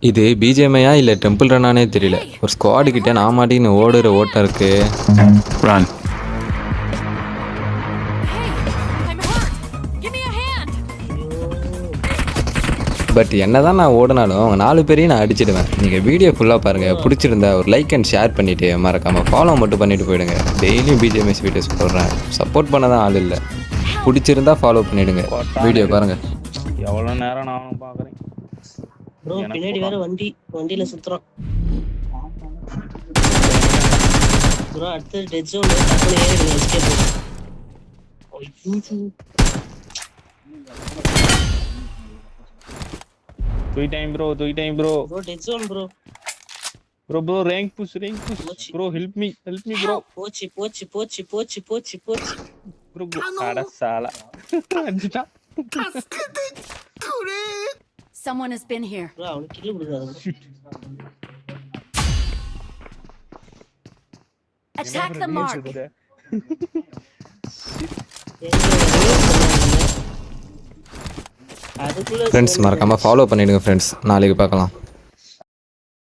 இது பிஜிஎம்ஐயா இல்லை டெம்பிள் ரன்னானே தெரியல. ஒரு ஸ்குவாடு கிட்ட நான் மாட்டின்னு ஓடுற ஓட்டம் இருக்கு. Run. பட் என்ன தான் நான் ஓடினாலும் அவங்க 4 பேரையும் நான் அடிச்சிடுவேன். நீங்கள் வீடியோ ஃபுல்லாக பாருங்கள். பிடிச்சிருந்தா ஒரு லைக் அண்ட் ஷேர் பண்ணிவிட்டு மறக்காமல் ஃபாலோ மட்டும் பண்ணிவிட்டு போயிடுங்க. டெய்லியும் பிஜிஎம்எஸ் வீடியோஸ் போடுறேன். சப்போர்ட் பண்ண தான் ஆள் இல்லை. பிடிச்சிருந்தா ஃபாலோ பண்ணிவிடுங்க. வீடியோ பாருங்கள். எவ்வளோ நேரம் நானும் பார்க்குறேன். ப்ரோ பின்னாடி வேற வண்டியில சுத்துறான் ப்ரோ. அடுத்து டெட் ஜோன் டக்குனு ஏறிடுங்க. Escape. Two time bro. Bro dead zone bro. Bro rank push bro, help me bro. போச்சு Bro அட சாலா அடிச்சா. Someone has been here. Bro அவனுக்கு கில் கொடுக்காத. Attack the mark. அதுக்குள்ள ஃப்ரெண்ட்ஸ் மறக்காமல் ஃபாலோ பண்ணிவிடுங்க ஃப்ரெண்ட்ஸ். நாளைக்கு பார்க்கலாம்.